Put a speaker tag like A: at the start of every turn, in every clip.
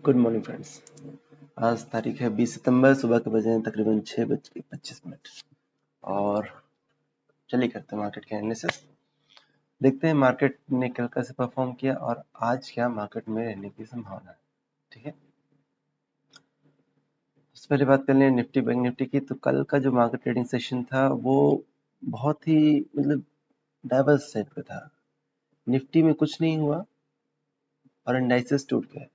A: Good morning friends. आज तारीख है 20 सितंबर, सुबह के बजे हैं तकरीबन 6:25 और चलिए करते हैं मार्केट के एनालिसिस। देखते हैं मार्केट ने कल कैसे परफॉर्म किया और आज क्या मार्केट में रहने की संभावना है। ठीक है, सबसे पहले बात कर लें निफ्टी बैंक निफ्टी की। तो कल का जो मार्केट ट्रेडिंग सेशन था वो बहुत ही डाइवर्स सेट पे था। निफ्टी में कुछ नहीं हुआ और इंडाइसेस टूट गए।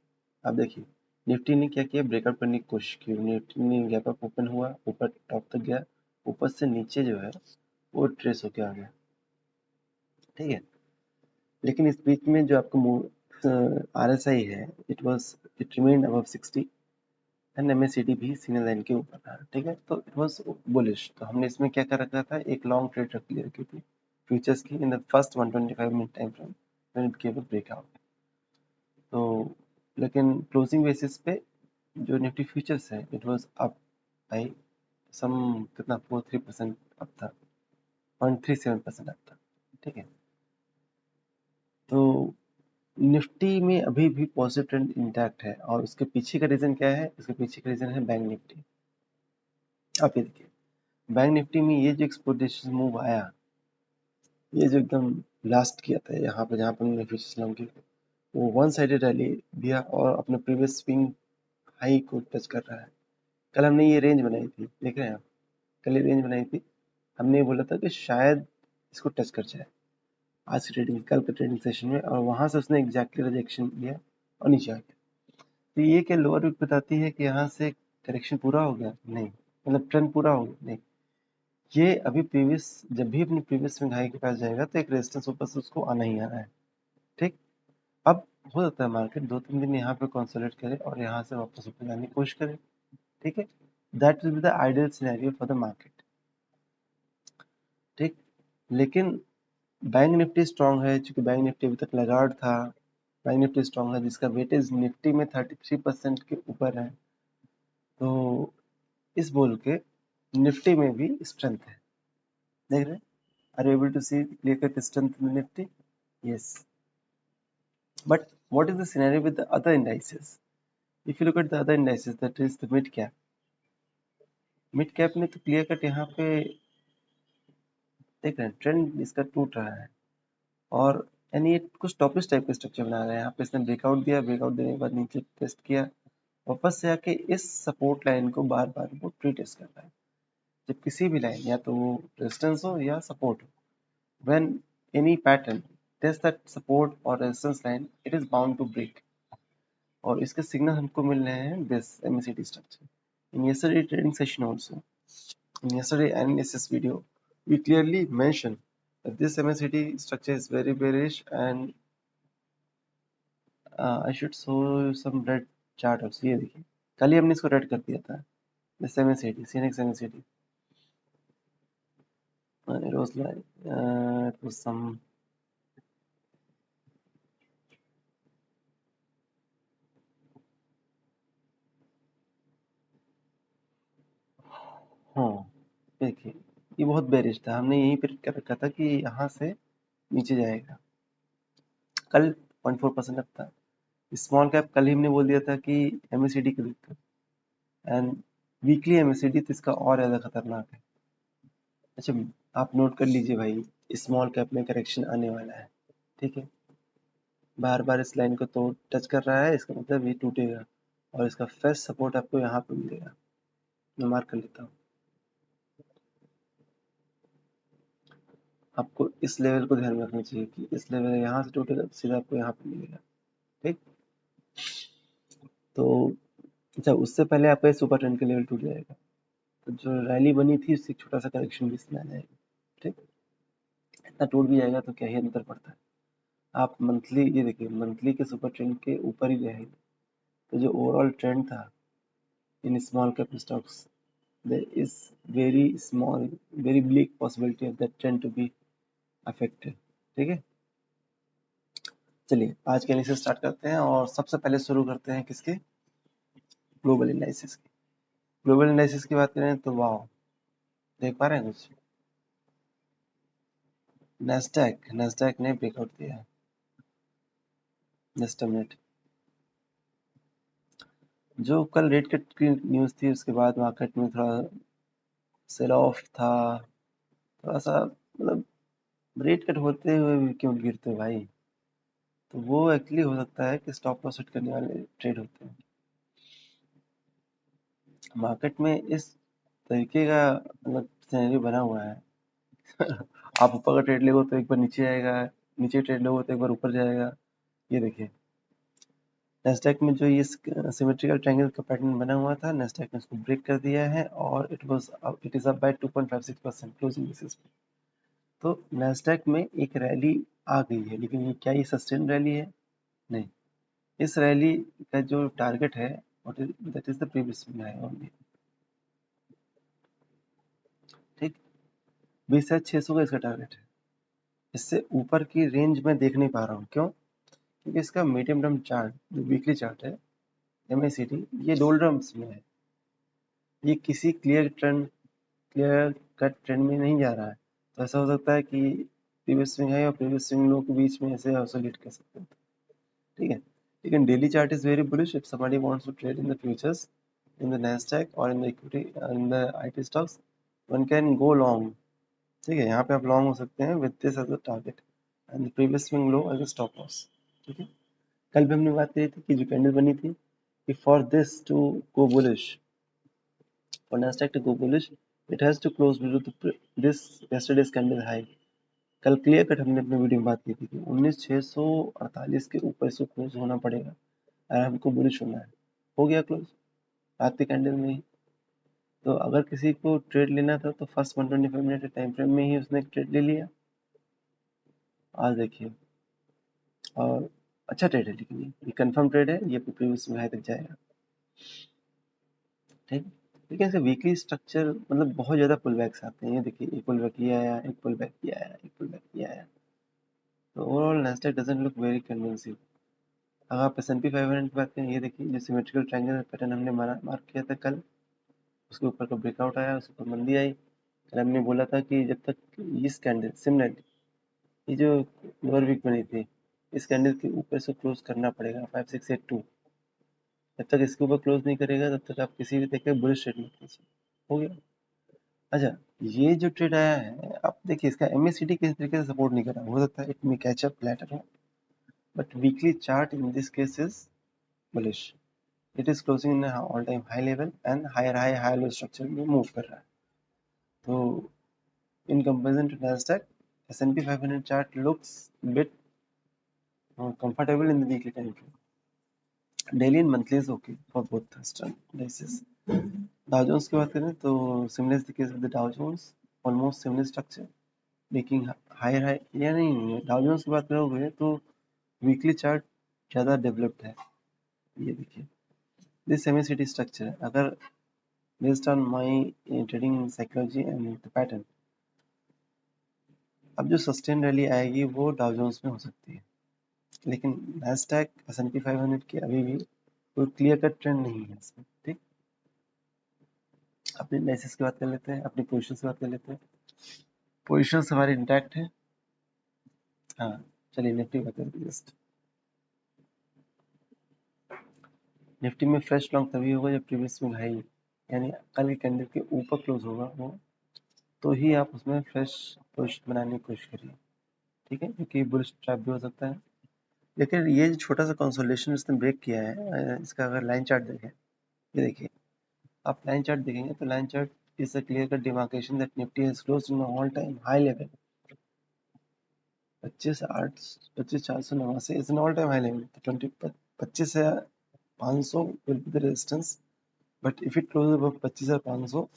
A: अब देखिए निफ्टी ने क्या किया, ब्रेकआउट करने की कोशिश की। निफ्टी ने गैप अप ओपन हुआ, ऊपर टॉप तक गया, ऊपर से नीचे जो है वो ट्रेस होके आ गया। ठीक है, लेकिन इस बीच में जो आपका RSI है it remained above 60 and MACD भी सिग्नल लाइन के ऊपर था। ठीक है, तो इट वाज बुलिश। तो हमने इसमें क्या कर रखा था, एक लॉन्ग ट्रेड रख लिया रखी थी फ्यूचर्स की in the first 125 minute time frame when it give a breakout. तो लेकिन क्लोजिंग बेसिस पे जो निफ्टी फ्यूचर्स है इट वाज अप बाय सम कितना 43% अप था, 0.37% अप था। ठीक है, तो निफ्टी में अभी भी पॉजिटिव ट्रेंड इंटैक्ट है और उसके पीछे का रीजन क्या है, उसके पीछे का रीजन है बैंक निफ्टी। आप ये देखिए बैंक निफ्टी में ये जो एक्सपोर्टेशन मूव आया, ये जो एकदम लास्ट किया था यहाँ पर, जहाँ पर हमने फ्यूचर्स लॉन्ग की, वो वन साइडेड रैली दिया और अपने प्रीवियस स्विंग हाई को टच कर रहा है। कल हमने ये रेंज बनाई थी, देख रहे हैं आप, कल ये रेंज बनाई थी। हमने ये बोला था कि शायद इसको टच कर जाए आज की ट्रेडिंग, कल के ट्रेडिंग सेशन में, और वहां से उसने एग्जैक्टली रिजेक्शन लिया और नीचे आ गया। तो ये क्या लोअर वीक बताती है कि यहाँ से करेक्शन पूरा हो गया? नहीं, ट्रेंड पूरा हो गया? नहीं, ये अभी प्रीवियस, जब भी अपनी प्रीवियस स्विंग हाई के पास जाएगा तो एक रेजिस्टेंस ऊपर से उसको आना ही आना है। ठीक, अब हो सकता है मार्केट 2-3 दिन यहाँ पे कंसोलिडेट करे और यहाँ से वापस ऊपर जाने की कोशिश करे। ठीक है, that will be the ideal scenario for the market. ठीक, लेकिन बैंक निफ्टी स्ट्रांग है, क्योंकि बैंक निफ्टी अभी तक लगार्ड था। बैंक निफ्टी स्ट्रांग है जिसका वेटेज निफ्टी में 33% के ऊपर है। तो इस बोल के निफ्टी में भी स्ट्रेंथ है, देख रहे हैं? Are you able to see clear cut strength in Nifty? Yes, but what is the scenario with the other indices? If you look at the other indices, that is the mid cap में तो clear cut यहाँ पे देख रहे हैं trend इसका टूट रहा है और यानी ये कुछ टॉपिस टाइप का स्ट्रक्चर बना रहा है। यहाँ पे इसने ब्रेकआउट दिया, ब्रेकआउट देने के बाद नीचे टेस्ट किया, वापस से आके इस सपोर्ट लाइन को बार बार वो प्री टेस्ट कर रहा है। जब किसी भी लाइन, या तो वो रेजिस्टेंस हो या सपोर्ट हो, when any pattern test that support or resistance line, it is bound to break. और इसके सिग्नल हमको मिल रहे हैं this MACD structure. In yesterday trading session also, in yesterday analysis video, we clearly mentioned that this MACD structure is very bearish and I should show you some red chart also. ये देखिए कल ही हमने इसको red कर दिया था, this MACD, CNX MACD. It was like it was some हाँ, देखिए ये बहुत बेरिश था, हमने यही प्रेडिक्ट कर रखा था कि यहाँ से नीचे जाएगा। कल 0.4% अप था। स्मॉल कैप कल ही हमने बोल दिया था कि MACD की दिक्कत, एंड वीकली MACD तो इसका और ज़्यादा खतरनाक है। अच्छा, आप नोट कर लीजिए भाई, स्मॉल कैप में करेक्शन आने वाला है। ठीक है, बार बार इस लाइन को तो टच कर रहा है, इसका मतलब ये टूटेगा और इसका फर्स्ट सपोर्ट आपको यहाँ पे मिलेगा। मैं मार्क कर लेता हूँ, आपको इस लेवल को ध्यान में रखना चाहिए कि इस लेवल यहाँ से टूटेगा तो सीधा आपको यहाँ पे मिलेगा। ठीक, तो अच्छा उससे पहले आपका सुपर ट्रेंड का लेवल टूट जाएगा, तो जो रैली बनी थी उससे छोटा सा करेक्शन भी इसमें आ जाएगा। ठीक, इतना टूट भी जाएगा तो क्या ही अंतर पड़ता है। आप मंथली ये देखिए, मंथली के सुपर ट्रेंड के ऊपर ही रहेंगे, तो जो ओवरऑल ट्रेंड था in small cap stocks, there is very small, very bleak possibility of that trend to be affected. ठीक है, चलिए आज के एनालिसिस स्टार्ट करते हैं और सबसे पहले शुरू करते हैं किसके, ग्लोबल एनालिसिस की। ग्लोबल एनालिसिस की बात करें तो वाह, देख पा रहे हैं कुछ? नेस्डैक ने ब्रेकआउट दिया, जस्ट अ मिनट। जो कल रेट कट की न्यूज़ थी उसके बाद मार्केट में थोड़ा सेल ऑफ था, थोड़ा सा मतलब रेट कट होते हुए भी क्यों गिरते भाई? तो वो एक्चुअली हो सकता है कि स्टॉप लॉस सेट करने वाले ट्रेड होते हैं। मार्केट में इस तरीके का मतलब सिनेरियो बना हुआ है। आप ऊपर का ट्रेड लोगे तो एक बार नीचे आएगा, नीचे ट्रेड लोगे तो एक बार ऊपर जाएगा। ये देखिए नैस्डैक में जो ये सिमेट्रिकल ट्रायंगल का पैटर्न बना हुआ था, नैस्डैक ने उसको ब्रेक कर दिया है और it is up by 2.56% closing basis पे। तो नैस्डैक में एक रैली आ गई है, लेकिन ये क्या ये सस्टेन रैली है? नहीं। इस रैली का जो टारगेट है that is the previous high only. ठीक, 20,600 का इसका टारगेट है। इससे ऊपर की रेंज में देख नहीं पा रहा हूँ। क्यों? क्योंकि इसका मीडियम टर्म चार्ट जो वीकली चार्ट है MACD, ये डोलड्रम्स में है। ये किसी क्लियर कट ट्रेंड में नहीं जा रहा है। तो ऐसा हो सकता है कि प्रीवियस स्विंग हाई और प्रीवियस स्विंग लो के बीच में ऐसे ऑसिलेट कर सकते हैं। ठीक है, लेकिन daily chart is very bullish if somebody wants to trade in the futures in the Nasdaq or in the equity in the IT stocks, one can go long। ठीक है, यहाँ पे आप लॉन्ग हो सकते हैं with this as a target and the previous swing low as a stop loss। ठीक है, कल भी हमने बात करी थी कि जो कैंडल बनी थी कि for this to go bullish, for Nasdaq to go bullish, it has to close below this yesterday's candle high। कल क्लियर कट हमने अपने वीडियो में बात की थी कि 19,648 के ऊपर इसको क्लोज होना पड़ेगा और हमको बुलिश होना है। हो गया क्लोज रात के कैंडल में ही। तो अगर किसी को ट्रेड लेना था तो फर्स्ट 125 मिनट के टाइम फ्रेम में ही उसने एक ट्रेड ले लिया। आज देखिए, और अच्छा ट्रेड है, लेकिन ये कंफर्म ट्रेड है, ये प्रीवियस हाई तक जाएगा। ठीक, लेकिन ऐसे वीकली स्ट्रक्चर मतलब बहुत ज़्यादा पुल बैक्स आते हैं। ये देखिए, एक पुल बैक ये आया, एक पुल बैक ये आया, एक पुल बैक ये आया। तो overall Nasdaq doesn't look very convincing. अगर आप S&P 500 की बात करें, ये देखिए जो सिमेट्रिकल ट्रायंगल पैटर्न हमने मार्क किया था कल, उसके ऊपर का ब्रेकआउट आया, उसके ऊपर मंदी आई। कल हमने बोला था कि जब तक इस कैंडल सिमिलरली ये जो लोअर वीक बनी थी, इस कैंडल के ऊपर से क्लोज करना पड़ेगा 5682। जब तक इसके ऊपर क्लोज नहीं करेगा तब तक आप किसी भी तरह के बुलिश ट्रेड मत कीजिए। हो गया। अच्छा, ये जो ट्रेड आया है, आप देखिए इसका MACD किसी तरीके से सपोर्ट नहीं कर रहा। हो सकता है it may catch up later, but weekly chart in this case is bullish. It is closing in all time high level and higher high higher low structure में मूव कर रहा है। तो in comparison to Nasdaq, S&P 500 chart looks bit comfortable in the weekly time frame। Daily and monthly is okay for both indices। Dow Jones की बात करें तो similar is the case with the Dow Jones, almost similar structure, making higher high या नहीं। Dow Jones की बात करोगे तो वीकली चार्ट ज़्यादा डेवलप्ड है। ये देखिए दिस MACD स्ट्रक्चर, अगर based on my trading psychology and the pattern, अब जो सस्टेन रैली आएगी वो डाउ जोन्स में हो सकती है, लेकिन नैस्डैक S&P 500 की अभी भी कोई क्लियर कट ट्रेंड नहीं है इसमें। ठीक, अपने एनालिसिस की बात कर लेते हैं, अपनी पोजीशन की बात कर लेते हैं। पोजीशन हमारी इंटैक्ट है। हाँ, चलिए निफ्टी बात करते हैं। जस्ट निफ्टी में फ्रेश लॉन्ग तभी होगा जब प्रीवियस में हाई यानी कल के कैंडल के ऊपर क्लोज होगा वो, तो ही आप उसमें फ्रेश पोजीशन बनाने की कोशिश करिए। ठीक है, क्योंकि बुलिश ट्रैप भी हो सकता है। लेकिन ये जो छोटा सा कंसोलिडेशन इसने ब्रेक किया है, इसका अगर लाइन चार्ट देखें, ये देखिए, आप लाइन चार्ट देखेंगे तो line chart is a clear cut demarcation that Nifty has closed in an all time high level 25,489 is an all time high level। तो 25 से 500 will be the resistance, but if it closes above 25,500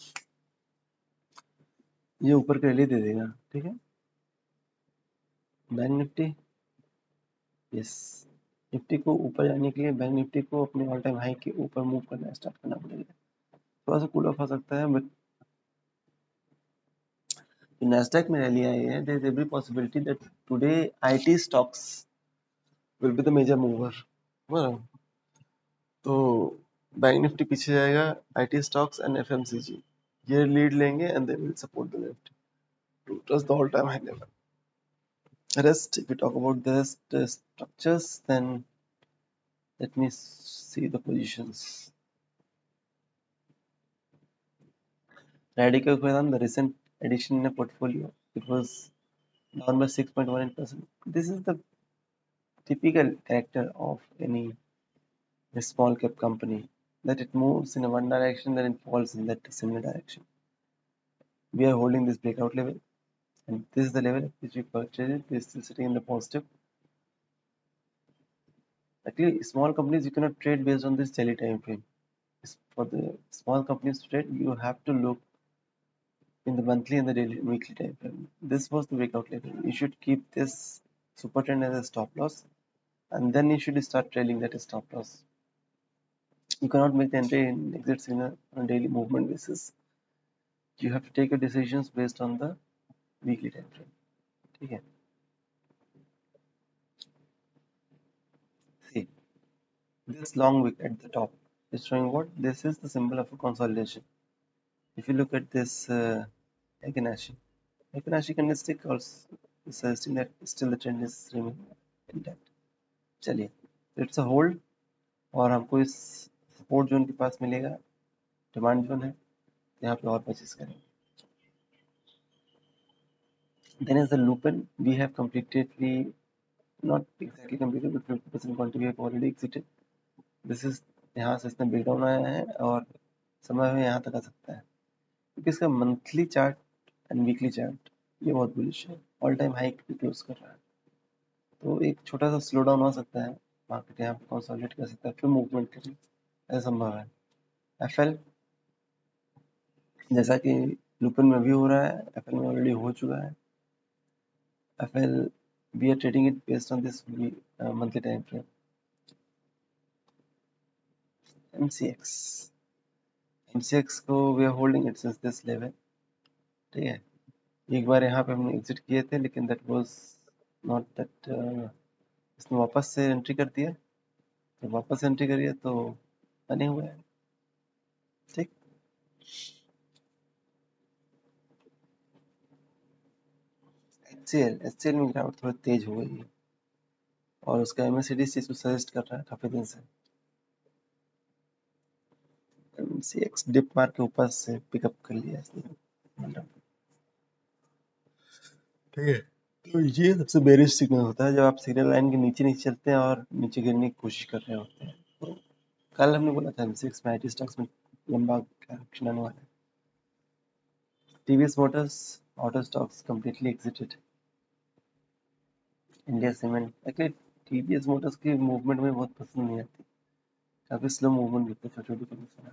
A: ये ऊपर के rally दे देगा। ठीक है, bank Nifty, yes, Nifty को ऊपर जाने के लिए बैंक निफ्टी को अपने ऑल टाइम हाई के ऊपर मूव करना स्टार्ट करना पड़ेगा। थोड़ा सा कूल ऑफ हो सकता है, बट Nasdaq में रैली आई है, there is every possibility that today IT stocks will be the major mover। बराबर, तो बैंक निफ्टी पीछे जाएगा, IT stocks and FMCG ये लीड लेंगे and they will support the Nifty to touch the all-time high level। Rest, if we talk about the rest structures, then let me see the positions। Radico Khaitan, the recent addition in a portfolio, it was down by 6.18%. This is the typical character of any small cap company, that it moves in a one direction, then it falls in that similar direction. We are holding this breakout level, and this is the level at which we purchased it. This is sitting in the positive. Actually, small companies you cannot trade based on this daily time frame. For the small companies to trade, you have to look in the monthly and the daily weekly time frame. This was the breakout level. You should keep this super trend as a stop loss, and then you should start trailing that stop loss. You cannot make the entry and exit signal on a daily movement basis. You have to take your decisions based on the weekly time frame. Okay. See, this long wick at the top is showing what? This is the symbol of a consolidation. If you look at this Fibonacci candlestick also suggesting that still the trend is remaining intact. चलिए, it's a hold और हमको इस support zone के पास मिलेगा, demand zone है, यहाँ पे और परचेस करेंगे. Then is the Lupin. We have completely, not exactly completed, but 50% quantity we have already exited. This is यहाँ से इसने ब्रेकडाउन आया है और समय में यहाँ तक आ सकता है, क्योंकि इसका monthly chart and weekly chart ये बहुत बुलिश है, ऑल टाइम हाई पे क्लोज कर रहा है. तो एक छोटा सा स्लो डाउन हो सकता है, मार्केट यहाँ पे कंसोलिडेट कर सकता है, फिर मूवमेंट करें, ऐसा संभव है. एफएल जैसा कि लुपिन में भी हो रहा है, एफएल में ऑलरेडी हो चुका है. FL we are trading it based on this monthly time frame. MCX को we are holding it since this level. ठीक है, एक बार यहाँ पे हमने एग्जिट किए थे, लेकिन that was not that इसने वापस से एंट्री कर दिया, तो वापस एंट्री करिए तो बने हुए हैं. ठीक, HCL में गिरावट थोड़ी तेज हो गई है और उसका MACD इस चीज को सजेस्ट कर रहा है काफी दिन से. MCX डिप मार के ऊपर से पिकअप कर लिया इसने, मतलब ठीक है. तो ये सबसे बेरिश सिग्नल होता है जब आप सिग्नल लाइन के नीचे नीचे चलते हैं और नीचे गिरने की कोशिश कर रहे होते हैं. तो कल हमने बोला था MCX में IT स्टॉक्स में लंबा करेक्शन आने वाला है. TVS Motors auto stocks completely exited. India cement, actually TVS Motors की मूवमेंट में बहुत पसंद नहीं आती, काफी स्लो मूवमेंट होती है छोटी छोटी company.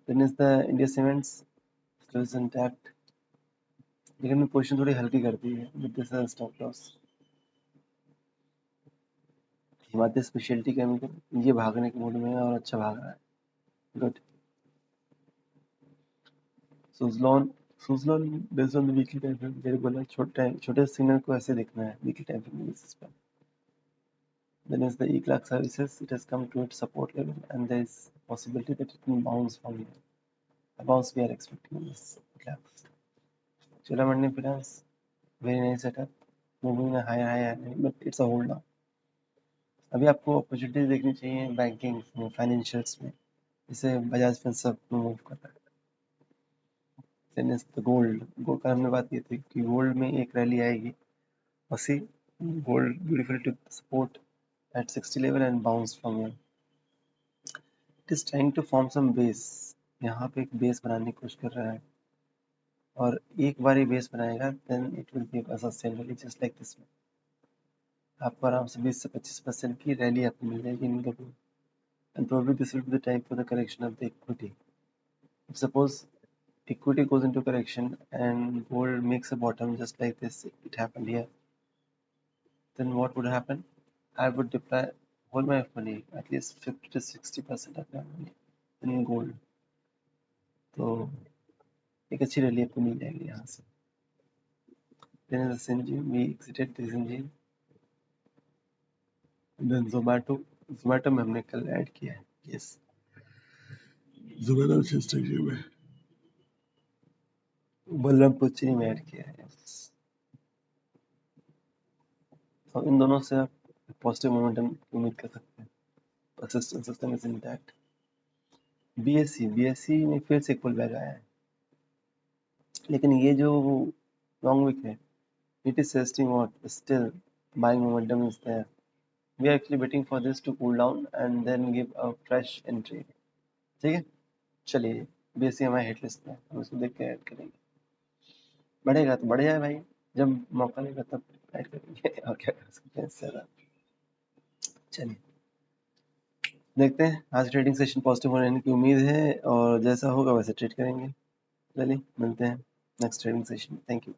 A: Then is the India Cements still is intact, लेकिन मैंने पोजीशन थोड़ी हल्की कर दी है with this stop loss. Himalaya speciality chemical ये भागने के मूड में है और अच्छा भाग रहा है, good. Suzlon based on the weekly time frame, मेरे बोला छोटे सिग्नल को ऐसे देखना है वीकली टाइम फ्रेम बेसिस पर. Then is the E-Clerk Services, it has come to its support level and there is possibility that it can bounce from here. A bounce we are expecting in this E-Clerks. Cholamandalam Finance, very nice setup, moving in a higher, but it's a hold now. अभी आपको opportunities देखनी चाहिए banking में, financials में, जैसे Bajaj Finserv में move कर रहा है. देन इज द गोल्ड का हमने बात की थी कि गोल्ड में एक रैली आएगी, और see gold beautifully took support at 60 level and bounce from here. It is trying to form some base. यहाँ पे एक बेस बनाने की कोशिश कर रहा है, और एक बार ये बेस बनाएगा then it will give us a sustainable just like this. आपको आराम से 20 से 25% की रैली आपको मिल जाएगी इन कभी, and probably this will be the time for the correction of the equity. If suppose equity goes into correction and gold makes a bottom just like this, it happened here, then what would happen? I would deploy all my money, at least 50 to 60% of my money in gold. तो एक अच्छी rally आपको मिल जाएगी यहाँ से. Then is the Syngene, we exited the Syngene. Then Zomato में हमने कल ऐड किया है. Yes, Zomato स्ट्रक्चर में बलरामपुर चीनी में ऐड किया है. Yes. तो इन दोनों से आप पॉजिटिव मोमेंटम उम्मीद कर सकते हैं. Persistent system is intact. BSc में फिर से एक पुल बैक आया है, लेकिन ये जो लॉन्ग विक है, it is suggesting what still buying momentum is there. We are actually waiting for this to cool down and then give a fresh entry. ठीक है, चलिए बीएससी हमारे हिट लिस्ट में, हम इसको देख के ऐड करेंगे। बढ़ेगा तो बढ़ जाए भाई, जब मौका लेगा तब ऐड करेंगे और क्या कर सकते हैं इससे ज़्यादा। चलिए देखते हैं, आज ट्रेडिंग सेशन पॉजिटिव होने की उम्मीद है और जैसा होगा वैसे ट्रेड करेंगे। चलिए मिलते हैं next trading session. Thank you.